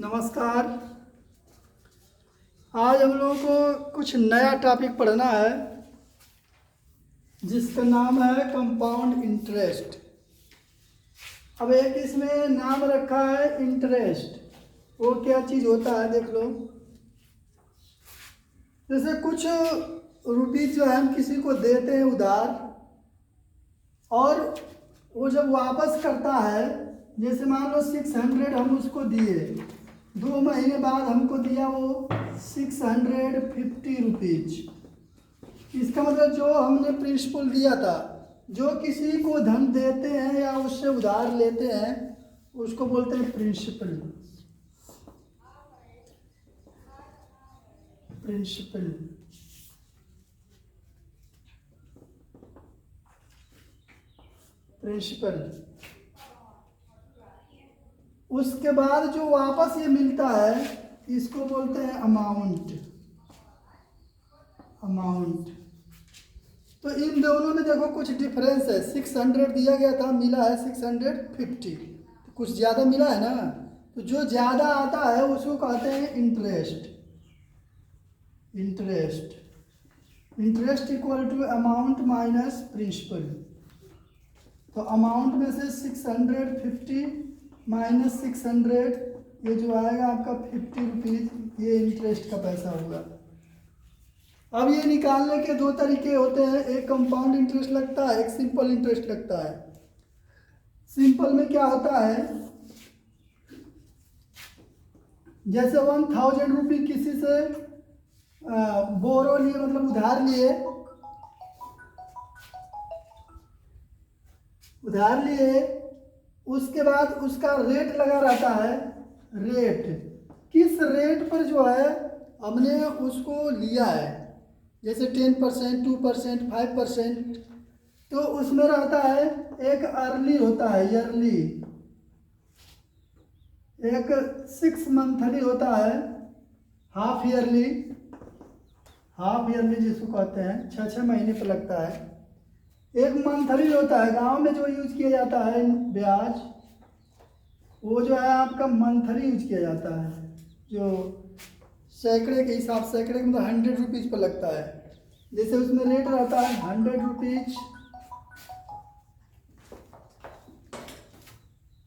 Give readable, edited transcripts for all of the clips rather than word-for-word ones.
नमस्कार। आज हम लोगों को कुछ नया टॉपिक पढ़ना है जिसका नाम है कंपाउंड इंटरेस्ट। अब एक इसमें नाम रखा है इंटरेस्ट। वो क्या चीज़ होता है देख लो। जैसे कुछ रुपीज जो है हम किसी को देते हैं उधार, और वो जब वापस करता है, जैसे मान लो 600 हम उसको दिए, 2 महीने बाद हमको दिया वो 650 रुपीज। इसका मतलब जो हमने प्रिंसिपल दिया था, जो किसी को धन देते हैं या उससे उधार लेते हैं उसको बोलते हैं प्रिंसिपल। प्रिंसिपल प्रिंसिपल उसके बाद जो वापस ये मिलता है इसको बोलते हैं अमाउंट। अमाउंट तो इन दोनों में देखो कुछ डिफरेंस है। 600 दिया गया था, मिला है 650, तो कुछ ज़्यादा मिला है ना। तो जो ज़्यादा आता है उसको कहते हैं interest. Interest equal to amount minus principal. तो अमाउंट में से 650 माइनस 600, ये जो आएगा आपका 50 रुपीज़, ये इंटरेस्ट का पैसा होगा। अब ये निकालने के 2 तरीके होते हैं, एक कंपाउंड इंटरेस्ट लगता है, एक सिंपल इंटरेस्ट लगता है। सिंपल में क्या होता है, जैसे 1000 रुपये किसी से बोरो लिए, मतलब उधार लिए, उसके बाद उसका रेट लगा रहता है। रेट किस रेट पर जो है हमने उसको लिया है, जैसे 10%, 2%, 5%, तो उसमें रहता है एक अर्ली होता है, ईयरली, एक 6 मंथली होता है, हाफ ईयरली जिसको कहते हैं 6 महीने पर लगता है। एक मंथली होता है, गांव में जो यूज किया जाता है ब्याज, वो जो है आपका मंथली यूज किया जाता है, जो सैकड़े के हिसाब, सैकड़े मतलब 100 रुपीज़ पर लगता है। जैसे उसमें रेट रहता है 100 रुपीज।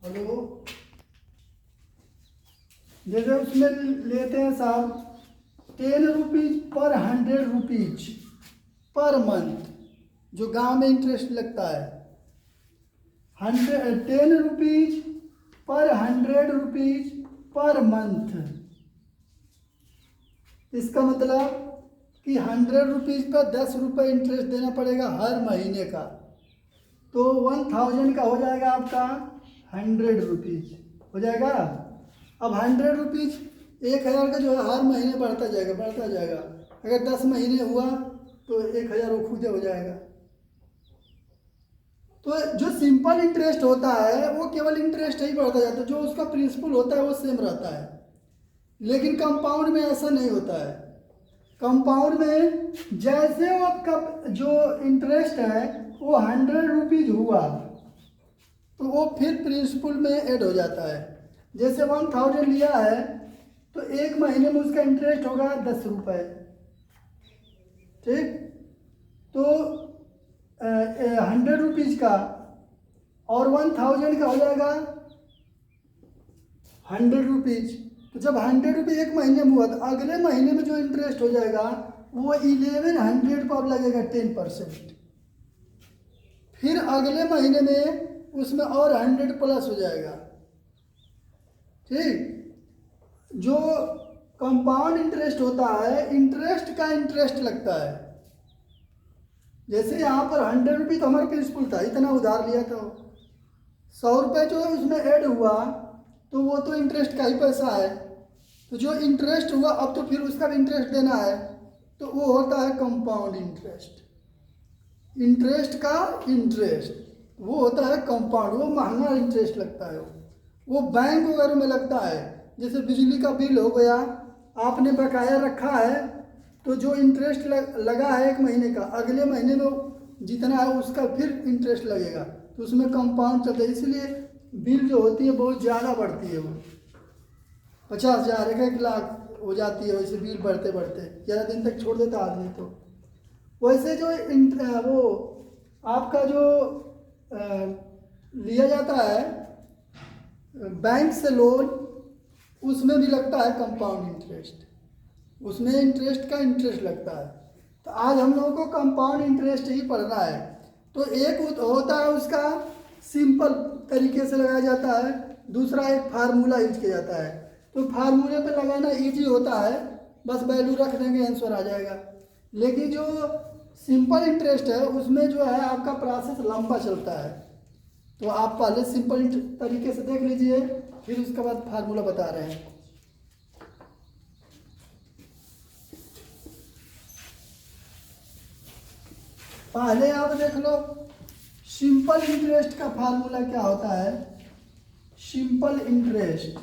हेलो, जैसे उसमें लेते हैं साहब 10 rupees per 100 rupees per month, जो गांव में इंटरेस्ट लगता है। 10 rupees per 100 rupees per month. इसका मतलब कि 100 रुपीज़ पर 10 रुपये इंटरेस्ट देना पड़ेगा हर महीने का। तो 1000 का हो जाएगा आपका 100 रुपीज़ हो जाएगा। अब 100 रुपीज़ 1000 का जो है हर महीने बढ़ता जाएगा। अगर 10 महीने हुआ तो 1000 वो खुद हो जाएगा। तो जो सिंपल इंटरेस्ट होता है वो केवल इंटरेस्ट ही बढ़ता जाता है, जो उसका प्रिंसिपल होता है वो सेम रहता है। लेकिन कंपाउंड में ऐसा नहीं होता है। कंपाउंड में जैसे वो आपका जो इंटरेस्ट है वो 100 रुपीज हुआ तो वो फिर प्रिंसिपल में ऐड हो जाता है। जैसे 1000 लिया है तो 1 महीने में उसका इंटरेस्ट होगा 10 रुपये, ठीक। तो 100 रुपीज़ का और 1000 का हो जाएगा 100 रुपीज़। तो जब 100 रुपये 1 महीने में हुआ तो अगले महीने में जो इंटरेस्ट हो जाएगा वो 1100 पर लगेगा 10%। फिर अगले महीने में उसमें और 100 प्लस हो जाएगा, ठीक। जो कंपाउंड इंटरेस्ट होता है, इंटरेस्ट का इंटरेस्ट लगता है। जैसे यहाँ पर 100 रुपये तो हमारा प्रिंसिपल था, इतना उधार लिया था, 100 रुपये जो उसमें ऐड हुआ तो वो तो इंटरेस्ट का ही पैसा है। तो जो इंटरेस्ट हुआ अब तो फिर उसका भी इंटरेस्ट देना है, तो वो होता है कंपाउंड इंटरेस्ट। इंटरेस्ट का इंटरेस्ट वो होता है कंपाउंड, वो महंगा इंटरेस्ट लगता है। वो बैंक वगैरह में लगता है। जैसे बिजली का बिल हो गया, आपने बकाया रखा है, तो जो इंटरेस्ट लगा है 1 महीने का, अगले महीने में जितना है उसका फिर इंटरेस्ट लगेगा, तो उसमें कंपाउंड चलता है। इसलिए बिल जो होती है बहुत ज़्यादा बढ़ती है वो। 50,000 1 लाख हो जाती है वैसे बिल बढ़ते बढ़ते, 11 दिन तक छोड़ देता आदमी। तो वैसे जो वो आपका जो लिया जाता है बैंक से लोन, उसमें भी लगता है कंपाउंड इंटरेस्ट, उसमें इंटरेस्ट का इंटरेस्ट लगता है। तो आज हम लोगों को कंपाउंड इंटरेस्ट ही पढ़ना है। तो एक होता है उसका सिंपल तरीके से लगाया जाता है, दूसरा एक फार्मूला यूज किया जाता है। तो फार्मूले पे लगाना इजी होता है, बस वैल्यू रख देंगे आंसर आ जाएगा। लेकिन जो सिंपल इंटरेस्ट है उसमें जो है आपका प्रोसेस लंबा चलता है। तो आप पहले सिंपल तरीके से देख लीजिए, फिर उसके बाद फार्मूला बता रहे हैं। पहले आप देख लो सिंपल इंटरेस्ट का फार्मूला क्या होता है। सिंपल इंटरेस्ट,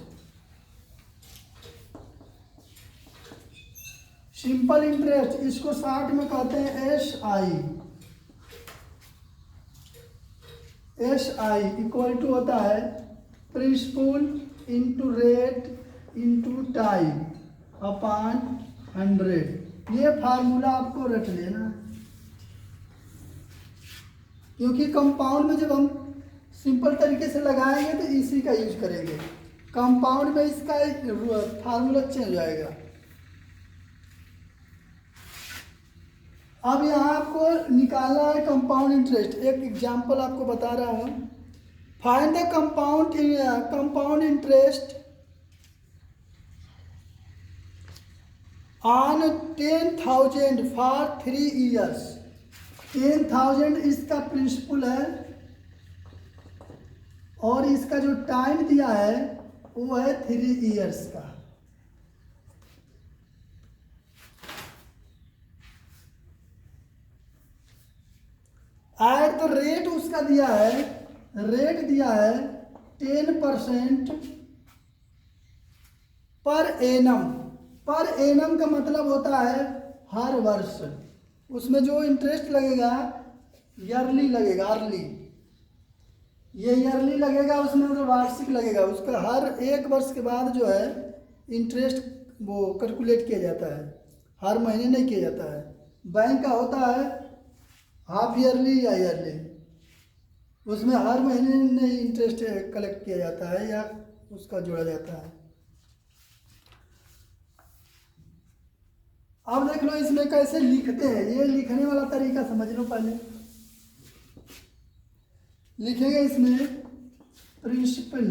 सिंपल इंटरेस्ट इसको शॉर्ट में कहते हैं SI। SI इक्वल टू होता है principal into rate into time upon 100। ये फार्मूला आपको रख लेना, क्योंकि कंपाउंड में जब हम सिंपल तरीके से लगाएंगे तो इसी का यूज करेंगे। कंपाउंड में इसका फार्मूला चेंज हो जाएगा। अब यहाँ आपको निकालना है कंपाउंड इंटरेस्ट। एक एग्जांपल आपको बता रहा हूँ। Find the compound interest on 10,000 for 3 years. 10,000 इसका प्रिंसिपल है और इसका जो टाइम दिया है वो है 3 ईयर्स का। एट द रेट उसका दिया है, रेट दिया है 10% पर एनम। पर एनम का मतलब होता है हर वर्ष। उसमें जो इंटरेस्ट लगेगा ईयरली लगेगा, अर्ली, ये ईयरली लगेगा, उसमें मतलब वार्षिक लगेगा। उसका हर 1 वर्ष के बाद जो है इंटरेस्ट वो कैलकुलेट किया जाता है, हर महीने नहीं किया जाता है। बैंक का होता है हाफ ईयरली या ईयरली, उसमें हर महीने नहीं इंटरेस्ट कलेक्ट किया जाता है या उसका जोड़ा जाता है। अब देख लो इसमें कैसे लिखते हैं। ये लिखने वाला तरीका समझ लो। पहले लिखेंगे इसमें प्रिंसिपल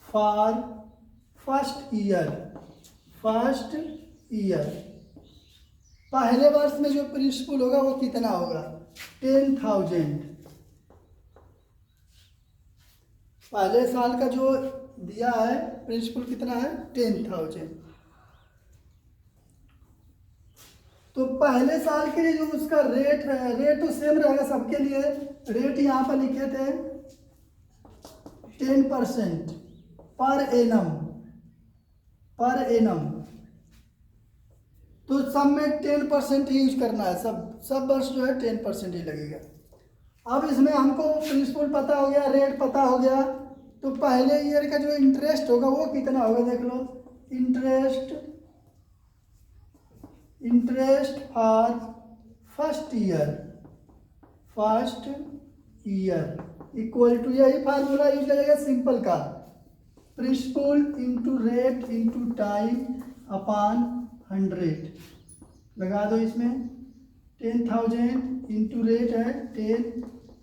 फॉर फर्स्ट ईयर। पहले वर्ष में जो प्रिंसिपल होगा वो कितना होगा, 10,000। पहले साल का जो दिया है प्रिंसिपल कितना है, 10,000। तो पहले साल के लिए जो उसका रेट है, रेट तो सेम रहेगा सबके लिए। रेट यहाँ पर लिखे थे 10% पर एनम। तो सब में 10% ही यूज करना है, सब वर्ष जो है 10% ही लगेगा। अब इसमें हमको प्रिंसिपल पता हो गया, रेट पता हो गया, तो पहले ईयर का जो इंटरेस्ट होगा वो कितना होगा देख लो। Interest for first year equal to, यही फार्मूला यूज लगेगा सिंपल का, principal into rate into time upon 100। लगा दो इसमें 10,000 इंटू रेट है 10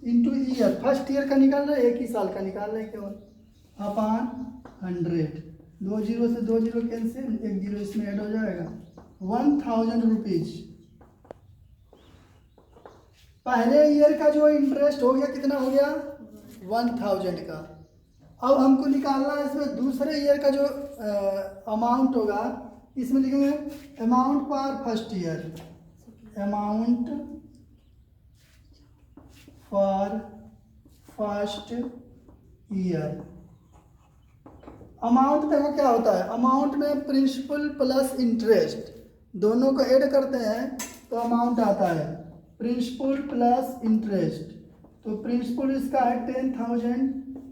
इंटू ईयर, फर्स्ट ईयर का निकालना है, 1 ही साल का निकालना है केवल, अपॉन 100। 2 जीरो से 2 जीरो कैंसिल, 1 जीरो इसमें ऐड हो जाएगा। 1,000 रुपीज पहले ईयर का जो इंटरेस्ट हो गया, कितना हो गया 1,000 का। अब हमको निकालना है इसमें दूसरे ईयर का जो अमाउंट होगा। इसमें लिखेंगे amount for first year, amount for first year. Amount देखो क्या होता है, अमाउंट में प्रिंसिपल प्लस इंटरेस्ट दोनों को ऐड करते हैं तो अमाउंट आता है प्रिंसिपल प्लस इंटरेस्ट। तो प्रिंसिपल इसका है 10,000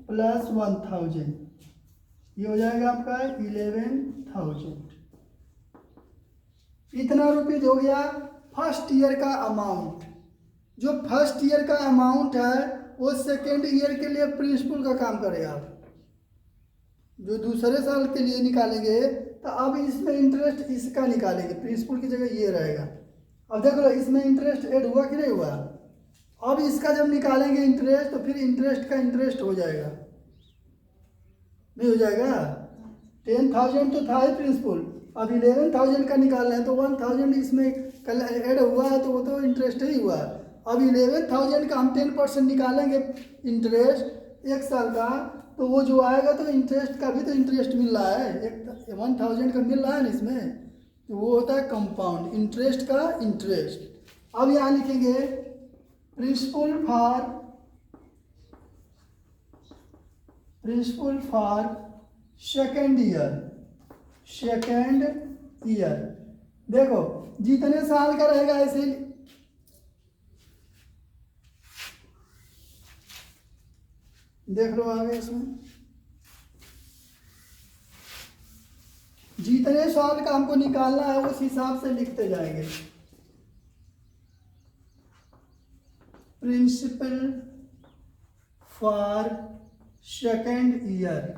प्लस 1,000, ये हो जाएगा आपका 11,000। इतना रुपये हो गया फर्स्ट ईयर का अमाउंट। जो फर्स्ट ईयर का अमाउंट है वो सेकेंड ईयर के लिए प्रिंसिपल का काम करेगा। जो दूसरे साल के लिए निकालेंगे तो अब इसमें इंटरेस्ट इसका निकालेंगे, प्रिंसिपल की जगह ये रहेगा। अब देख लो इसमें इंटरेस्ट ऐड हुआ कि नहीं हुआ। अब इसका जब निकालेंगे इंटरेस्ट तो फिर इंटरेस्ट का इंटरेस्ट हो जाएगा, नहीं हो जाएगा। 10,000 तो था ही प्रिंसिपल, अब 11,000 का निकालना है तो 1,000 इसमें ऐड हुआ है तो वो तो इंटरेस्ट ही हुआ। अब 11,000 का हम 10% निकालेंगे इंटरेस्ट एक साल का, तो वो जो आएगा तो इंटरेस्ट का भी तो इंटरेस्ट मिल रहा है, 1,000 का मिल रहा है ना इसमें, तो वो होता है कंपाउंड इंटरेस्ट का इंटरेस्ट। अब यहाँ लिखेंगे प्रिंसिपल फॉर सेकेंड ईयर। देखो जितने साल का रहेगा ऐसे देख लो आगे, इसमें जितने साल का हमको निकालना है उस हिसाब से लिखते जाएंगे। प्रिंसिपल फॉर सेकेंड ईयर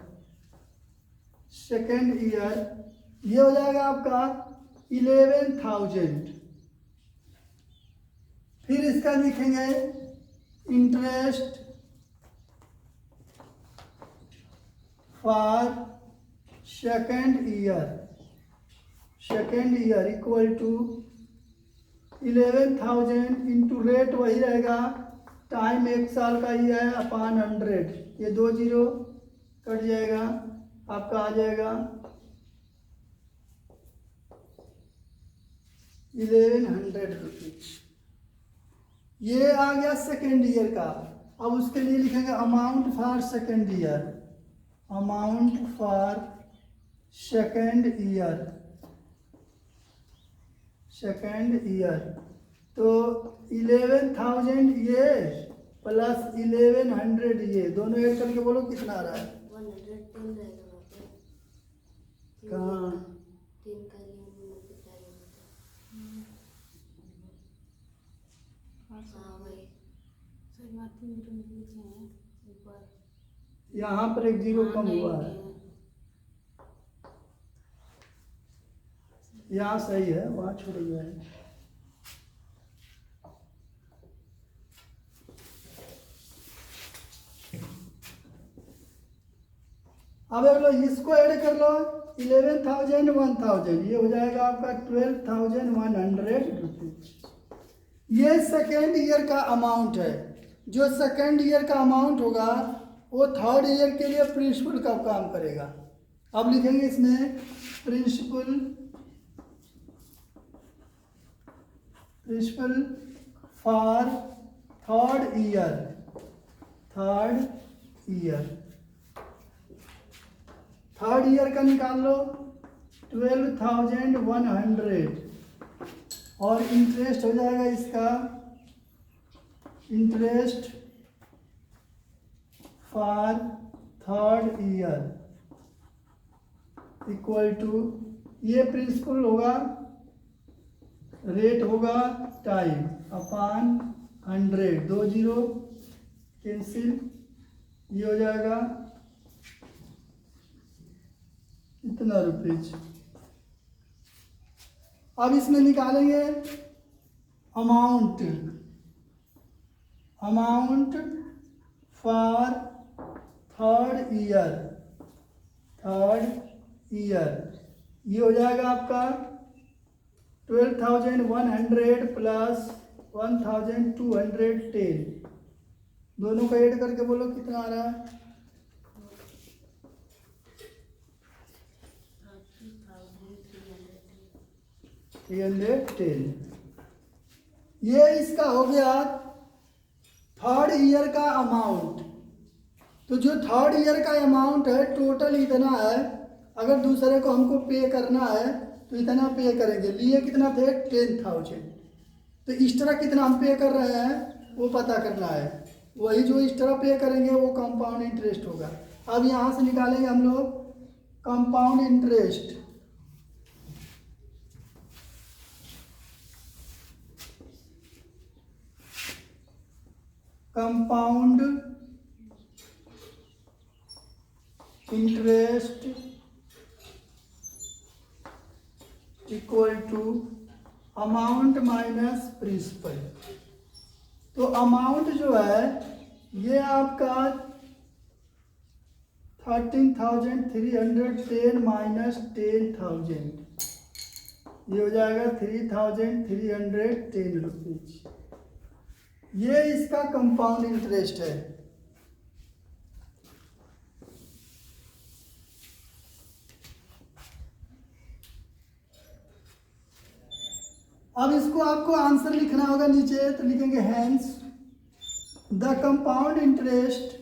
ये हो जाएगा आपका 11,000। फिर इसका लिखेंगे interest for second year equal to 11,000 into rate वही रहेगा, टाइम एक साल का ही है अपॉन 100। ये 2 जीरो कट जाएगा, आपका आ जाएगा 1,100 रुपीज। ये आ गया सेकेंड ईयर का। अब उसके लिए लिखेंगे अमाउंट फॉर सेकेंड ईयर। तो 11,000 ये प्लस 1,100 ये दोनों ऐड करके बोलो कितना आ रहा है। 110 रहेगा वहाँ पे। कहाँ 3 का मल्टीप्लाई होता है। हाँ वही सही बात, 3 जीरो नीचे हैं ऊपर, यहाँ पर एक जीरो कम हुआ है, यहाँ सही है, वहाँ छूट गया है। अब देख लो इसको ऐड कर लो 11,000 1,000, ये हो जाएगा आपका 12,100 रुपीज। ये सेकेंड ईयर का अमाउंट है। जो सेकेंड ईयर का अमाउंट होगा वो थर्ड ईयर के लिए प्रिंसिपल का काम करेगा। अब लिखेंगे इसमें प्रिंसिपल फॉर थर्ड ईयर का निकाल लो 12,100 और इंटरेस्ट हो जाएगा इसका interest for third year equal to, ये प्रिंसिपल होगा, रेट होगा टाइम अपॉन 100, 2 जीरो कैंसिल, ये हो जाएगा इतना रुपीज। अब इसमें निकालेंगे अमाउंट फॉर थर्ड ईयर, ये हो जाएगा आपका 12,100 प्लस 1,210, दोनों का ऐड करके बोलो कितना आ रहा है। 310। ये इसका हो गया थर्ड ईयर का अमाउंट। तो जो थर्ड ईयर का अमाउंट है टोटल इतना है, अगर दूसरे को हमको पे करना है तो इतना पे करेंगे। लिए कितना थे 10,000, तो इस तरह कितना हम पे कर रहे हैं वो पता करना है। वही जो इस तरह पे करेंगे वो कंपाउंड इंटरेस्ट होगा। अब यहाँ से निकालेंगे हम लोग compound interest compound interest equal to amount minus principal. तो अमाउंट जो है ये आपका 13,310 माइनस 10,000, ये हो जाएगा 3,310 रुपीज। ये इसका कंपाउंड इंटरेस्ट है। अब इसको आपको आंसर लिखना होगा नीचे, तो लिखेंगे hence the compound interest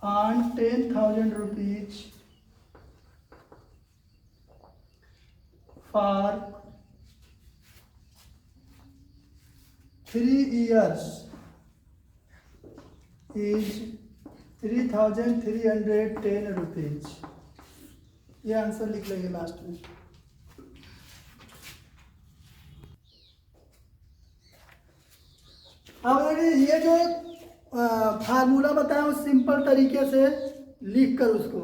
on 10,000 rupees for 3 years is 3,310 rupees. ये आंसर लिख लेंगे लास्ट में। अब देखिए ये जो फार्मूला बताया उस सिंपल तरीके से लिख कर उसको,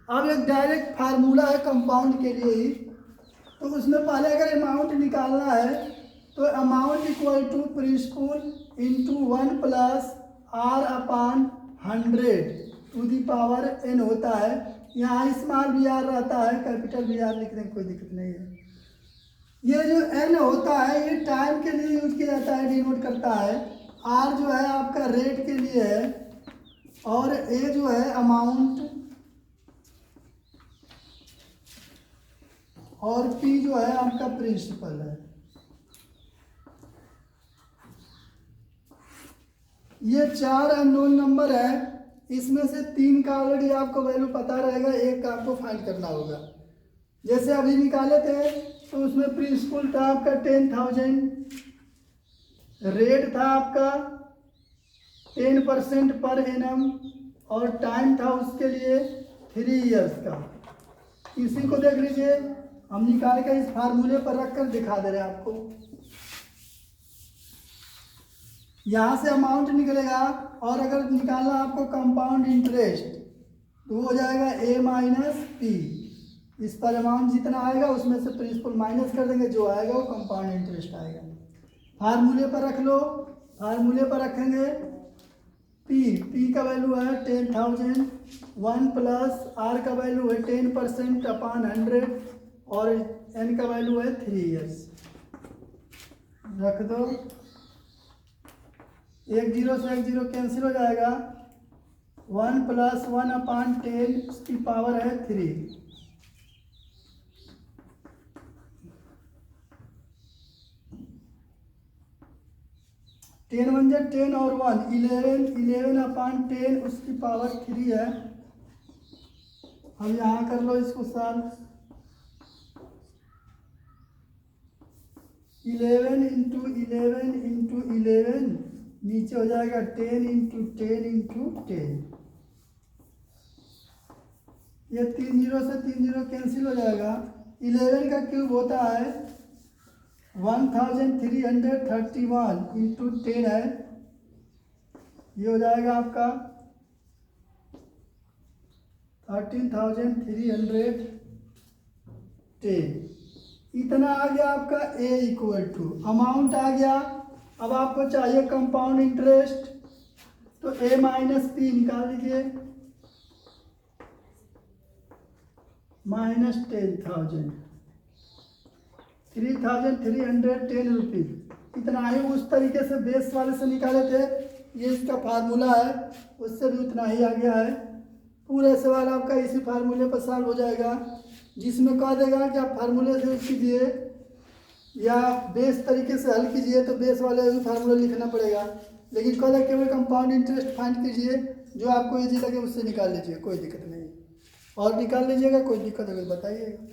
अब एक डायरेक्ट फार्मूला है कंपाउंड के लिए ही। तो उसमें पहले अगर अमाउंट निकालना है तो amount equal to principal into 1 plus r upon 100 to the power n होता है। यहाँ स्मॉल भी आर रहता है, कैपिटल भी आर लिखने की कोई दिक्कत नहीं है। ये जो n होता है ये टाइम के लिए यूज किया जाता है, डिनोट करता है। आर जो है आपका रेट के लिए है, और ए जो है अमाउंट, और पी जो है आपका प्रिंसिपल है। ये 4 अननोन नंबर है, इसमें से 3 का ऑलरेडी आपको वैल्यू पता रहेगा, एक का आपको फाइंड करना होगा। जैसे अभी निकाले थे तो उसमें प्रिंसिपल था आपका 10,000, रेट था आपका 10% पर एनम, और टाइम था उसके लिए 3 इयर्स का। इसी को देख लीजिए, हम निकाल कर इस फार्मूले पर रखकर दिखा दे रहे हैं आपको। यहाँ से अमाउंट निकलेगा, और अगर निकालना आपको कंपाउंड इंटरेस्ट तो हो जाएगा ए माइनस पी। इस पर अमाउंट जितना आएगा उसमें से प्रिंसिपल माइनस कर देंगे, जो आएगा वो कंपाउंड इंटरेस्ट आएगा। फार्मूले पर रख लो, फार्मूले पर रखेंगे पी का वैल्यू है 10,000, 1 प्लस आर का वैल्यू है 10% अपान 100, और एन का वैल्यू है 3 इयर्स। रख दो, 1 0 से 1 0 कैंसिल हो जाएगा, 1 प्लस 1 अपान 10 उसकी पावर है 3। टेन 1 जा 10 और 1 11 अपान 10 उसकी पावर 3 है। हम यहाँ कर लो इसको सॉल्व, 11 इंटू 11 नीचे हो जाएगा 10 इंटू 10। ये 3 0 से 3 0 कैंसिल हो जाएगा। 11 का क्यूब होता है 1331 इंटू 10 है, ये हो जाएगा आपका 13,310। इतना आ गया आपका ए इक्वल टू अमाउंट आ गया। अब आपको चाहिए कंपाउंड इंटरेस्ट, तो ए माइनस पी निकाल लीजिए, माइनस 10,000, 3,310 रुपीज। इतना ही उस तरीके से बेस वाले से निकाले थे, ये इसका फार्मूला है, उससे भी उतना ही आ गया है। पूरे सवाल आपका इसी फार्मूले पर सॉल्व हो जाएगा, जिसमें कह देगा कि आप फार्मूले से यूज कीजिए या बेस तरीके से हल कीजिए, तो बेस वाले भी फार्मूला लिखना पड़ेगा। लेकिन कह दें केवल कंपाउंड इंटरेस्ट फाइंड कीजिए, जो आपको इजी लगे उससे निकाल लीजिए, कोई दिक्कत नहीं। और निकाल लीजिएगा, कोई दिक्कत अगर बताइएगा।